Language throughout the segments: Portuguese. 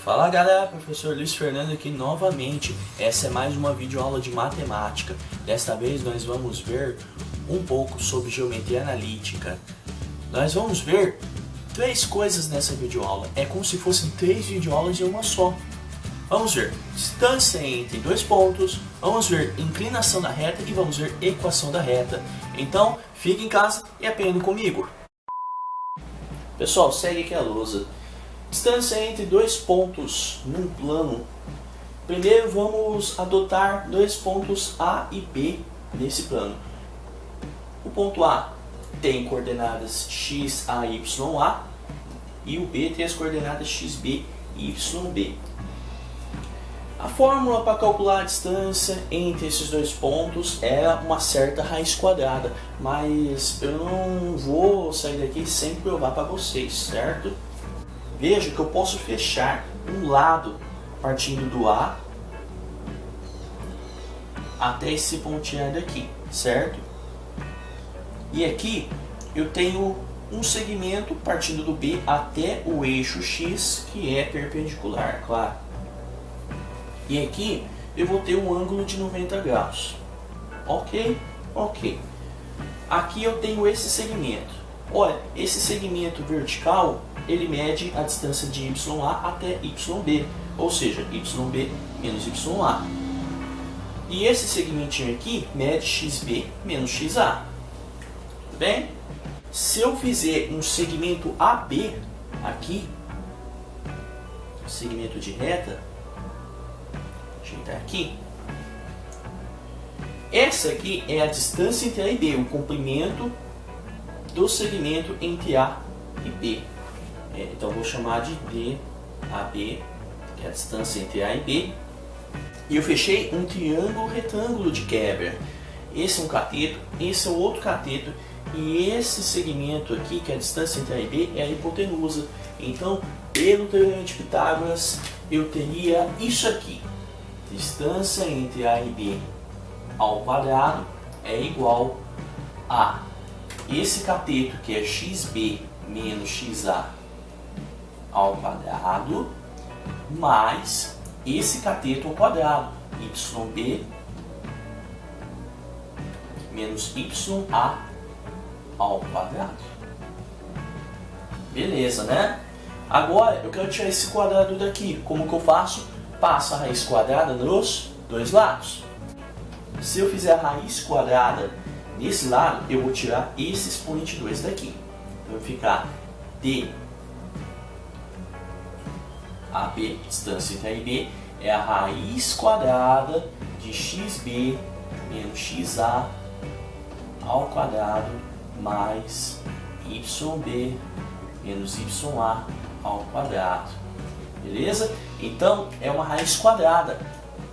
Fala galera, professor Luiz Fernando aqui novamente. Essa é mais uma videoaula de matemática. Desta vez nós vamos ver um pouco sobre geometria analítica. Nós vamos ver três coisas nessa videoaula. É como se fossem três videoaulas em uma só. Vamos ver distância entre dois pontos, vamos ver inclinação da reta e vamos ver equação da reta. Então, fique em casa e aprenda comigo. Pessoal, segue aqui a lousa. Distância entre dois pontos num plano. Primeiro vamos adotar dois pontos A e B nesse plano. O ponto A tem coordenadas x, a, y, a, e o B tem as coordenadas x, b, y, b. A fórmula para calcular a distância entre esses dois pontos é uma certa raiz quadrada, mas eu não vou sair daqui sem provar para vocês, certo? Veja que eu posso fechar um lado partindo do A até esse pontinho daqui, certo? E aqui eu tenho um segmento partindo do B até o eixo X, que é perpendicular, claro. E aqui eu vou ter um ângulo de 90 graus. Ok? Ok. Aqui eu tenho esse segmento. Olha, esse segmento vertical, ele mede a distância de YA até YB, ou seja, YB menos YA. E esse segmentinho aqui mede XB menos XA. Tudo bem? Se eu fizer um segmento AB aqui, segmento de reta, ajeitar aqui, essa aqui é a distância entre A e B, o comprimento do segmento entre A e B. Então vou chamar de DAB, que é a distância entre A e B. E eu fechei um triângulo retângulo de quebra. Esse é um cateto, esse é o outro cateto, e esse segmento aqui, que é a distância entre A e B, é a hipotenusa. Então, pelo teorema de Pitágoras, eu teria isso aqui. Distância entre A e B ao quadrado é igual a esse cateto, que é XB menos XA ao quadrado, mais esse cateto ao quadrado, YB menos YA ao quadrado. Beleza, né? Agora eu quero tirar esse quadrado daqui. Como que eu faço? Passo a raiz quadrada nos dois lados. Se eu fizer a raiz quadrada nesse lado, eu vou tirar esse expoente 2 daqui. Então vai ficar D AB, distância entre A e B, é a raiz quadrada de XB menos XA ao quadrado mais YB menos YA ao quadrado. Beleza? Então é uma raiz quadrada.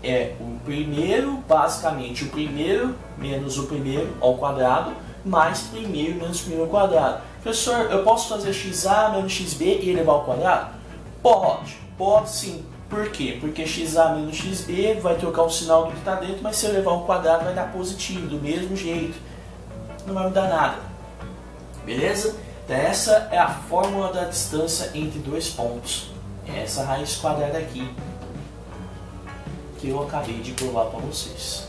É o primeiro, basicamente o primeiro menos o primeiro ao quadrado, mais primeiro menos primeiro ao quadrado. Professor, eu posso fazer XA menos XB e elevar ao quadrado? Pode sim. Por quê? Porque XA menos XB vai trocar o sinal do que está dentro, mas se eu elevar ao quadrado vai dar positivo, do mesmo jeito. Não vai mudar nada. Beleza? Então essa é a fórmula da distância entre dois pontos. Essa raiz quadrada aqui, que eu acabei de provar para vocês.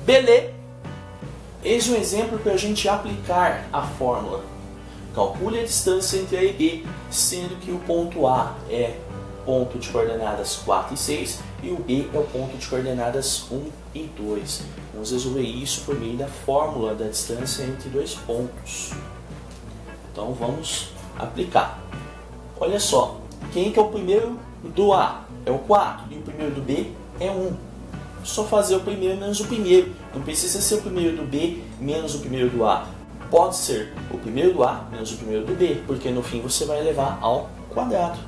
Beleza? Eis um exemplo para a gente aplicar a fórmula. Calcule a distância entre A e B, sendo que o ponto A é ponto de coordenadas 4 e 6 e o B é o ponto de coordenadas 1 e 2. Vamos resolver isso por meio da fórmula da distância entre dois pontos. Então vamos aplicar. Olha só, quem que é o primeiro do A? É o 4, e o primeiro do B é 1. Só fazer o primeiro menos o primeiro. Não precisa ser o primeiro do B menos o primeiro do A. Pode ser o primeiro do A menos o primeiro do B, porque no fim você vai levar ao quadrado.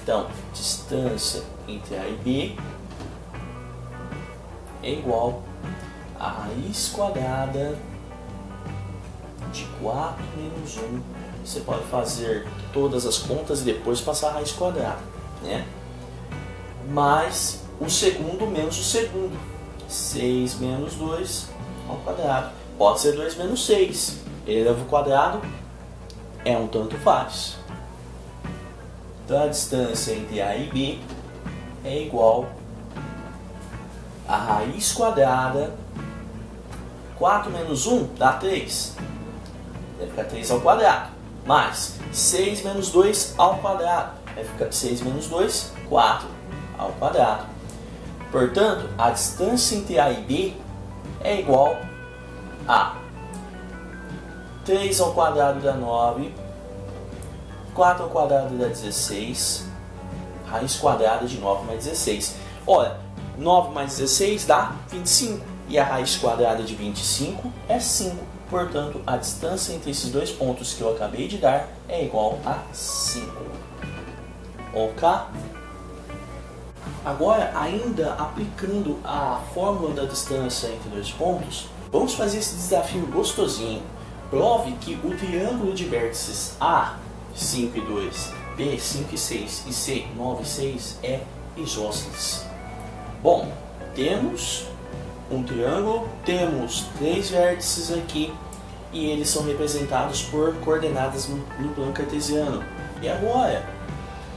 Então, distância entre A e B é igual a raiz quadrada de 4 menos 1. Você pode fazer todas as contas e depois passar a raiz quadrada, né? Mais o segundo menos o segundo. 6 menos 2 ao quadrado. Pode ser 2 menos 6. Ele leva o quadrado, é um tanto faz. Então a distância entre A e B é igual a raiz quadrada, 4 menos 1 dá 3, vai ficar 3 ao quadrado, mais 6 menos 2 ao quadrado, vai ficar 6 menos 2, 4 ao quadrado. Portanto, a distância entre A e B é igual a 3 ao quadrado dá 9, 4 ao quadrado dá 16, raiz quadrada de 9 mais 16. Olha, 9 mais 16 dá 25, e a raiz quadrada de 25 é 5. Portanto, a distância entre esses dois pontos que eu acabei de dar é igual a 5. Ok? Agora, ainda aplicando a fórmula da distância entre dois pontos, vamos fazer esse desafio gostosinho. Prove que o triângulo de vértices A, 5 e 2, B, 5 e 6 e C, 9 e 6 é isósceles. Bom, temos um triângulo, temos 3 vértices aqui e eles são representados por coordenadas no plano cartesiano. E agora,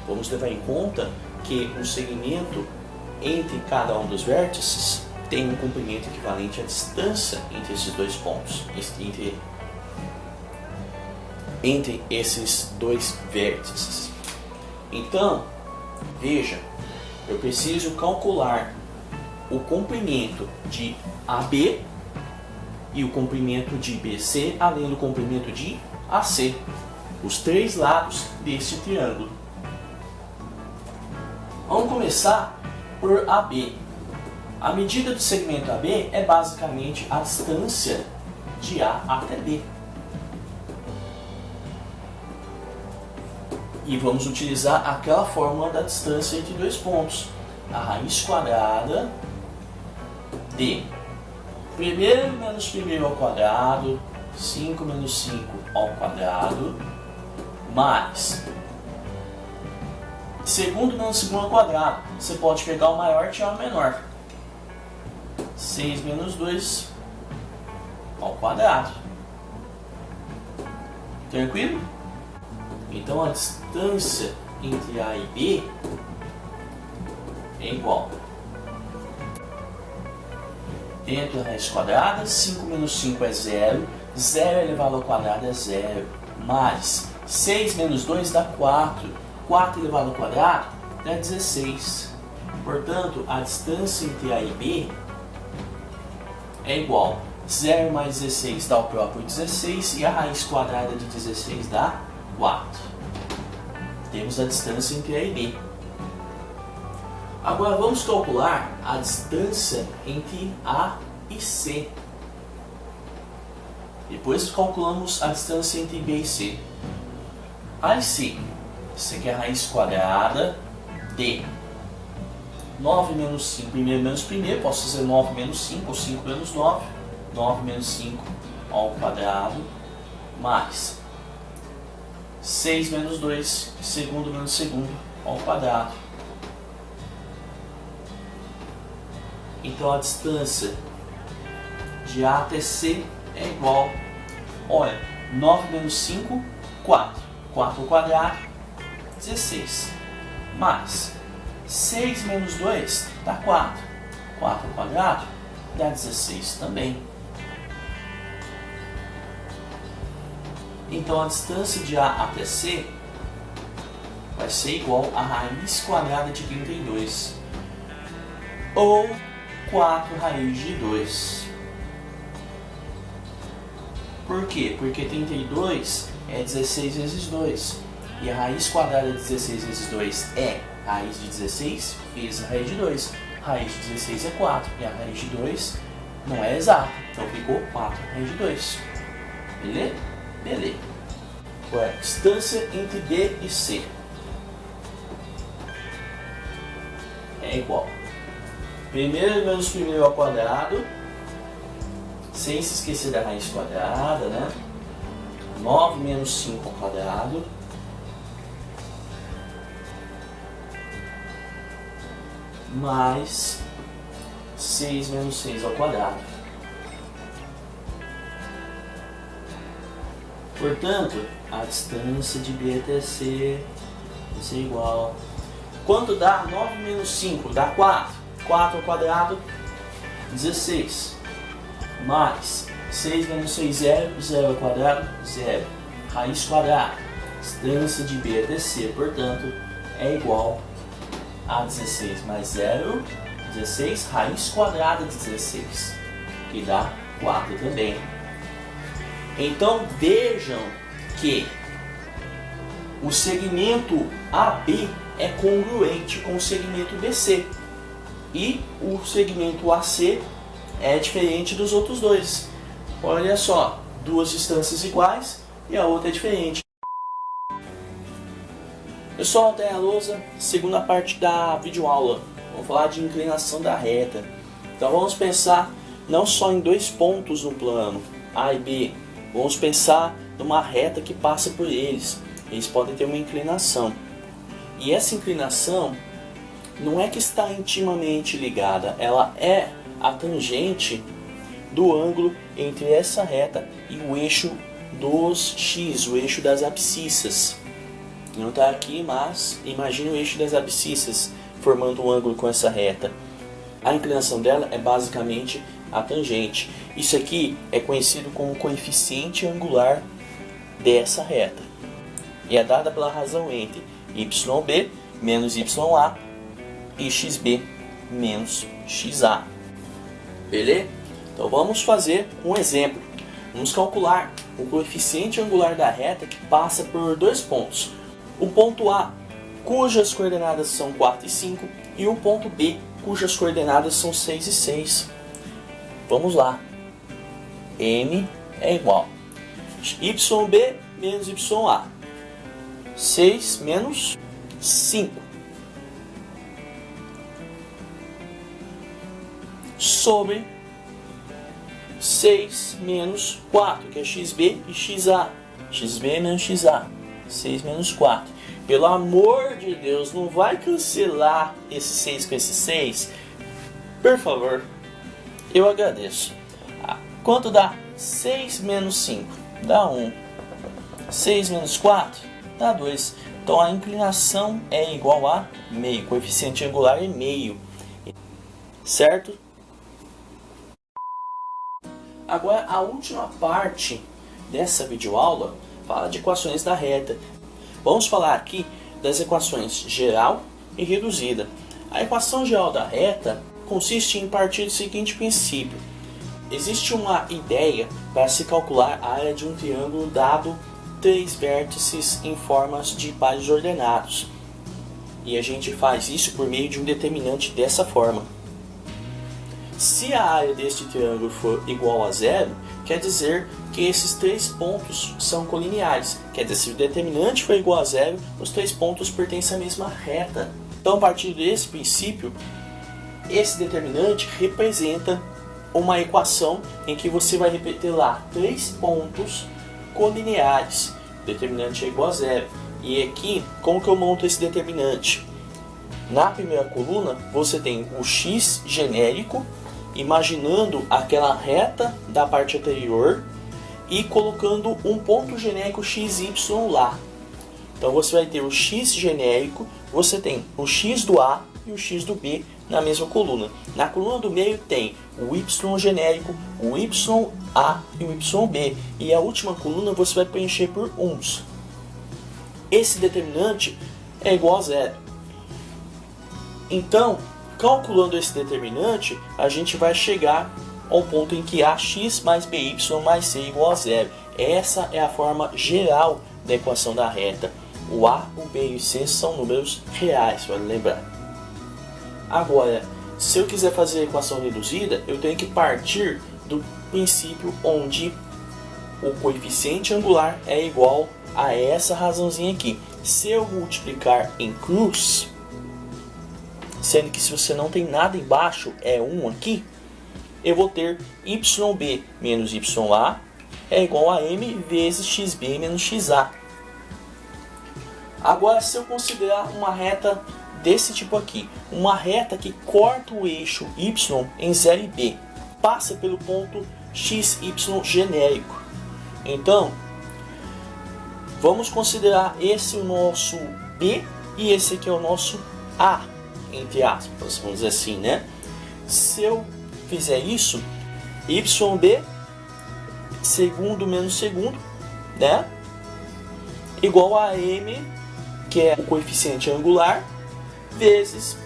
vamos levar em conta que um segmento entre cada um dos vértices tem um comprimento equivalente à distância entre esses dois pontos, entre esses dois vértices. Então, veja, eu preciso calcular o comprimento de AB e o comprimento de BC, além do comprimento de AC, os 3 lados deste triângulo. Vamos começar por AB. A medida do segmento AB é basicamente a distância de A até B. E vamos utilizar aquela fórmula da distância entre dois pontos. A raiz quadrada de primeiro menos primeiro ao quadrado, 5 menos 5 ao quadrado, mais segundo menos segundo ao quadrado. Você pode pegar o maior e tirar o menor. 6 menos 2 ao quadrado. Tranquilo? Então a distância entre A e B é igual. Dentro da raiz quadrada, 5 menos 5 é 0. 0 elevado ao quadrado é 0. Mais 6 menos 2 dá 4. 4 elevado ao quadrado dá 16. Portanto, a distância entre A e B é igual. 0 mais 16 dá o próprio 16. E a raiz quadrada de 16 dá 4. Temos a distância entre A e B. Agora vamos calcular a distância entre A e C. Depois calculamos a distância entre B e C. A e C. Isso aqui é a raiz quadrada de 9 menos 5. Primeiro menos primeiro, posso fazer 9 menos 5 ou 5 menos 9. 9 menos 5 ao quadrado, mais 6 menos 2, segundo menos segundo ao quadrado. Então a distância de A até C é igual, olha, 9 menos 5, 4. 4 ao quadrado, 16. Mais 6 menos 2 dá 4. 4 ao quadrado dá 16 também. Então a distância de A até C vai ser igual a raiz quadrada de 32. Ou 4 raiz de 2. Por quê? Porque 32 é 16 vezes 2. E a raiz quadrada de 16 vezes 2 é raiz de 16 vezes a raiz de 2. Raiz de 16 é 4. E a raiz de 2 não é exata. Então ficou 4 raiz de 2. Beleza? Beleza. Agora, distância entre B e C é igual. Primeiro menos primeiro ao quadrado, sem se esquecer da raiz quadrada, né? 9 menos 5 ao quadrado, mais 6 menos 6 ao quadrado. Portanto, a distância de B até C Isso é igual. Quanto dá 9 menos 5? Dá 4. 4 ao quadrado, 16. Mais 6 menos 6, 0. 0 ao quadrado, 0. Raiz quadrada. Distância de B até C, portanto, é igual a 16 mais 0. 16, raiz quadrada de 16. Que dá 4 também. Então, vejam que o segmento AB é congruente com o segmento BC e o segmento AC é diferente dos outros dois. Olha só, duas distâncias iguais e a outra é diferente. Pessoal, tem a lousa, segunda parte da videoaula. Vamos falar de inclinação da reta. Então vamos pensar não só em dois pontos no plano, A e B. Vamos pensar numa reta que passa por eles. Eles podem ter uma inclinação. E essa inclinação não é que está intimamente ligada, ela é a tangente do ângulo entre essa reta e o eixo dos X, o eixo das abscissas. Não está aqui, mas imagine o eixo das abscissas formando um ângulo com essa reta. A inclinação dela é basicamente a tangente. Isso aqui é conhecido como coeficiente angular dessa reta. E é dada pela razão entre YB menos YA e XB menos XA. Beleza? Então vamos fazer um exemplo. Vamos calcular o coeficiente angular da reta que passa por dois pontos. O ponto A, cujas coordenadas são 4 e 5, e o ponto B, cujas coordenadas são 6 e 6. Vamos lá. M é igual YB menos YA. 6 menos 5. Sobre 6 menos 4, que é XB e XA. XB menos XA. 6 menos 4. Pelo amor de Deus, não vai cancelar esse 6 com esse 6? Por favor, eu agradeço. Quanto dá? 6 menos 5 dá 1. 6 menos 4 dá 2. Então a inclinação é igual a meio. Coeficiente angular é meio. Certo? Agora a última parte dessa videoaula fala de equações da reta. Vamos falar aqui das equações geral e reduzida. A equação geral da reta consiste em partir do seguinte princípio. Existe uma ideia para se calcular a área de um triângulo dado 3 vértices em formas de pares ordenados. E a gente faz isso por meio de um determinante dessa forma. Se a área deste triângulo for igual a 0, quer dizer que esses 3 pontos são colineares. Quer dizer, se o determinante for igual a 0, os 3 pontos pertencem à mesma reta. Então, a partir desse princípio, esse determinante representa uma equação em que você vai repetir lá 3 pontos colineares. O determinante é igual a 0. E aqui, como que eu monto esse determinante? Na primeira coluna, você tem o x genérico, imaginando aquela reta da parte anterior e colocando um ponto genérico XY lá. Então você vai ter o x genérico, você tem o x do A e o x do B na mesma coluna. Na coluna do meio tem o y genérico, o YA e o YB. E a última coluna você vai preencher por uns. Esse determinante é igual a 0. Então, calculando esse determinante, a gente vai chegar ao ponto em que AX mais BY mais C é igual a 0. Essa é a forma geral da equação da reta. O A, o B e o C são números reais, vale lembrar. Agora, se eu quiser fazer a equação reduzida, eu tenho que partir do princípio onde o coeficiente angular é igual a essa razãozinha aqui. Se eu multiplicar em cruz, sendo que se você não tem nada embaixo, é 1 aqui, eu vou ter YB menos YA é igual a M vezes XB menos XA. Agora, se eu considerar uma reta desse tipo aqui, uma reta que corta o eixo Y em 0 e B, passa pelo ponto XY genérico. Então, vamos considerar esse o nosso B e esse aqui é o nosso A, entre aspas, vamos dizer assim, né? Se eu fizer isso, YB segundo menos segundo, né? Igual a M, que é o coeficiente angular, vezes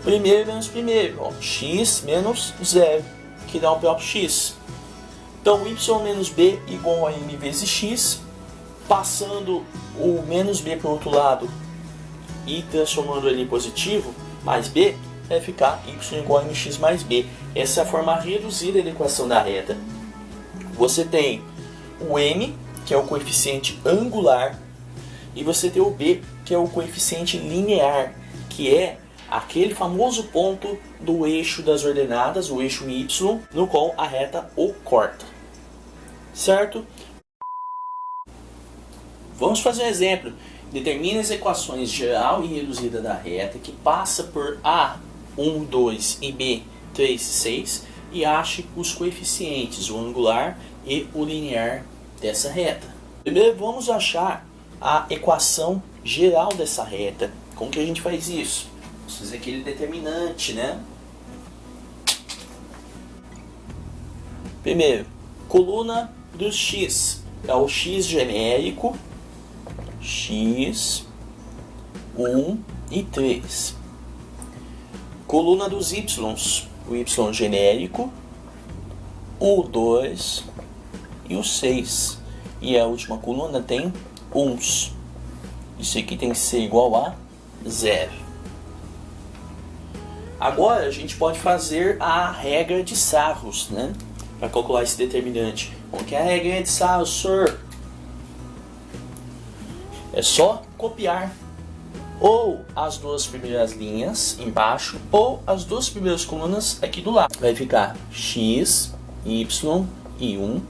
primeiro menos primeiro, ó, x menos 0, que dá o próprio x. Então, y menos b igual a m vezes x, passando o menos b para o outro lado e transformando ele em positivo, mais b, vai ficar y igual a mx mais b. Essa é a forma reduzida da equação da reta. Você tem o m, que é o coeficiente angular, e você tem o b, que é o coeficiente linear, que é aquele famoso ponto do eixo das ordenadas, o eixo y, no qual a reta o corta. Certo? Vamos fazer um exemplo. Determine as equações geral e reduzida da reta que passa por A, 1, 2 e B, 3 e 6 e ache os coeficientes, o angular e o linear dessa reta. Primeiro vamos achar a equação geral dessa reta. Como que a gente faz isso? Vamos fazer aquele determinante, né? Primeiro, coluna dos x. É o x genérico, x, 1 e 3. Coluna dos y, o y genérico, o 2 e o 6. E a última coluna tem uns. Isso aqui tem que ser igual a 0. Agora a gente pode fazer a regra de Sarros, né? Para calcular esse determinante. Como que é a regra de Sarros, senhor? É só copiar ou as duas primeiras linhas embaixo ou as duas primeiras colunas aqui do lado. Vai ficar x, y e 1,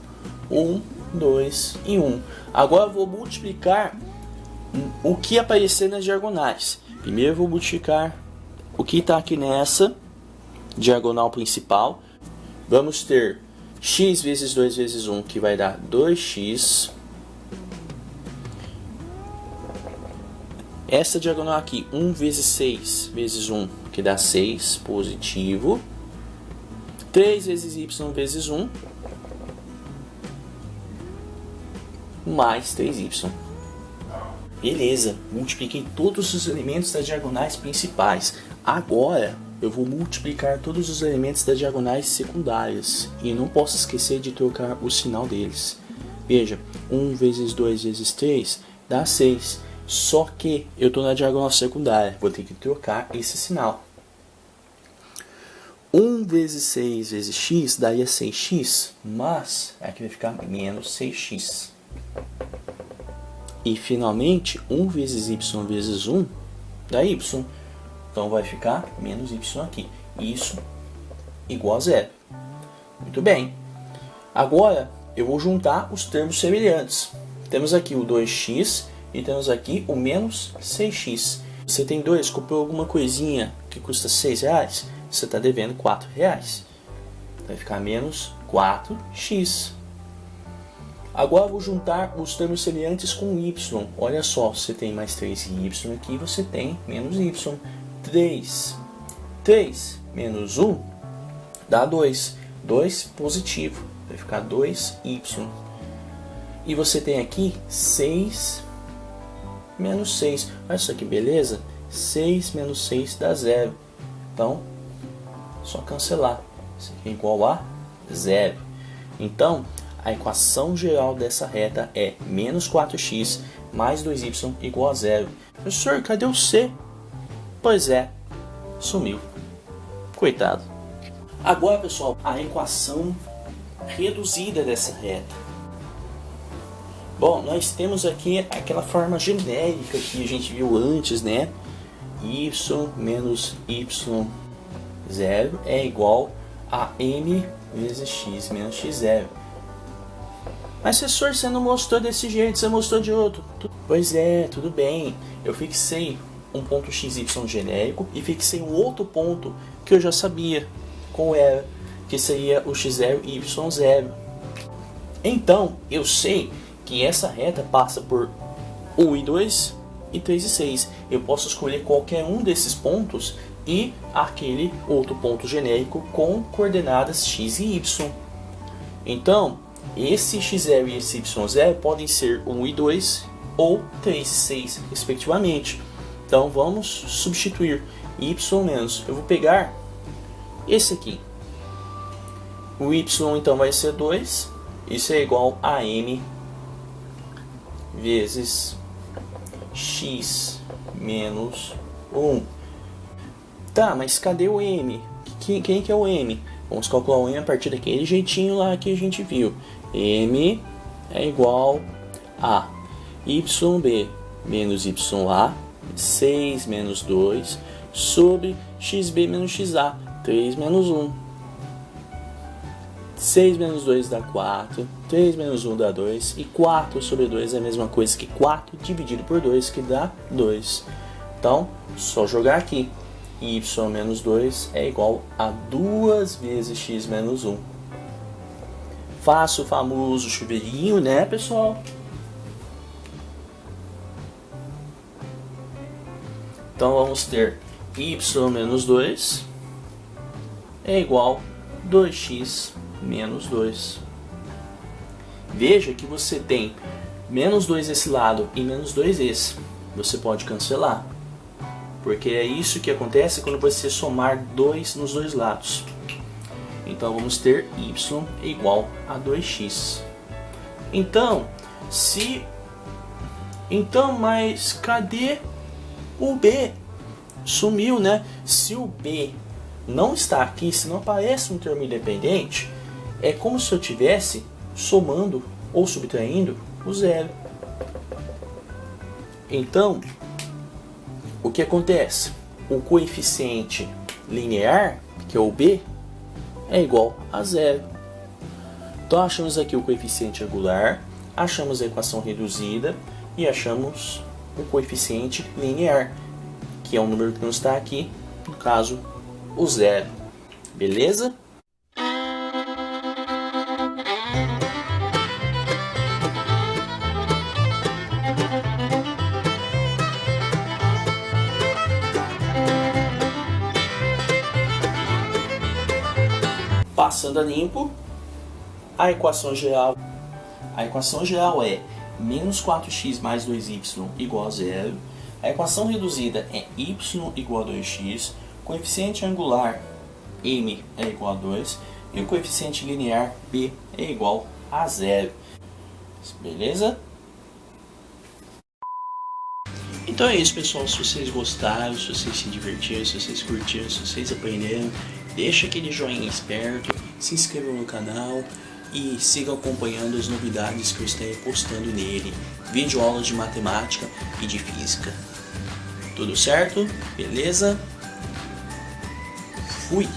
1, 2 e 1. Agora eu vou multiplicar o que aparecer nas diagonais. Primeiro eu vou multiplicar o que está aqui nessa diagonal principal. Vamos ter x vezes 2 vezes 1, que vai dar 2x. Essa diagonal aqui, 1 vezes 6 vezes 1, que dá 6, positivo. 3 vezes y vezes 1, mais 3y. Beleza, multipliquei todos os elementos das diagonais principais. Agora eu vou multiplicar todos os elementos das diagonais secundárias. E não posso esquecer de trocar o sinal deles. Veja, 1 vezes 2 vezes 3 dá 6. Só que eu estou na diagonal secundária, vou ter que trocar esse sinal. 1 vezes 6 vezes x daria 6x, mas aqui vai ficar menos 6x. E finalmente, 1 vezes y vezes 1 dá y. Então vai ficar menos y aqui. Isso igual a 0. Muito bem. Agora eu vou juntar os termos semelhantes. Temos aqui o 2x e temos aqui o menos 6x. Você tem 2, comprou alguma coisinha que custa 6 reais, você está devendo 4 reais. Vai ficar menos 4x. Agora eu vou juntar os termos semelhantes com y. Olha só, você tem mais 3y aqui, você tem menos y. 3 menos 1 dá 2. 2 positivo, vai ficar 2y. E você tem aqui 6 menos 6. Olha só que beleza. 6 menos 6 dá 0. Então, só cancelar. Isso aqui é igual a 0. Então, a equação geral dessa reta é menos 4x mais 2y igual a 0. Professor, cadê o c? Pois é, sumiu. Coitado. Agora, pessoal, a equação reduzida dessa reta. Bom, nós temos aqui aquela forma genérica que a gente viu antes, né? Y menos y0 é igual a m vezes x menos x0. Mas, professor, você não mostrou desse jeito, você mostrou de outro. Pois é, tudo bem. Eu fixei um ponto xy genérico e fixei um outro ponto que eu já sabia qual era, que seria o x0 e y0. Então, eu sei que essa reta passa por 1 e 2 e 3,6. Eu posso escolher qualquer um desses pontos e aquele outro ponto genérico com coordenadas x e y. Então, esse x0 e esse y0 podem ser 1 e 2 ou 3 e 6, respectivamente. Então, vamos substituir y menos. Eu vou pegar esse aqui. O y então vai ser 2. Isso é igual a m vezes x menos 1. Tá, mas cadê o m? Quem que é o m? Vamos calcular o m a partir daquele jeitinho lá que a gente viu. M é igual a yb menos ya, 6 menos 2, sobre xb menos xa, 3 menos 1. 6 menos 2 dá 4, 3 menos 1 dá 2, e 4 sobre 2 é a mesma coisa que 4 dividido por 2, que dá 2. Então, só jogar aqui. Y menos 2 é igual a 2 vezes x menos 1. Faço o famoso chuveirinho, né, pessoal? Então, vamos ter y menos 2 é igual a 2x menos 2. Veja que você tem menos 2 desse lado e menos 2 esse. Você pode cancelar, porque é isso que acontece quando você somar 2 nos dois lados. Então vamos ter y igual a 2x. Mas cadê o b? Sumiu, né? Se o b não está aqui, se não aparece um termo independente, é como se eu estivesse somando ou subtraindo o zero. Então, o que acontece? O coeficiente linear, que é o b, é igual a zero. Então, achamos aqui o coeficiente angular, achamos a equação reduzida e achamos o coeficiente linear, que é um número que não está aqui, no caso, o zero. Beleza? Passando a limpo, a equação geral é menos 4x mais 2y igual a zero. A equação reduzida é y igual a 2x, coeficiente angular m é igual a 2 e o coeficiente linear b é igual a zero. Beleza? Então é isso, pessoal. Se vocês gostaram, se vocês se divertiram, se vocês curtiram, se vocês aprenderam, deixa aquele joinha esperto, se inscrevam no canal e sigam acompanhando as novidades que eu estarei postando nele. Vídeo aulas de matemática e de física. Tudo certo? Beleza? Fui!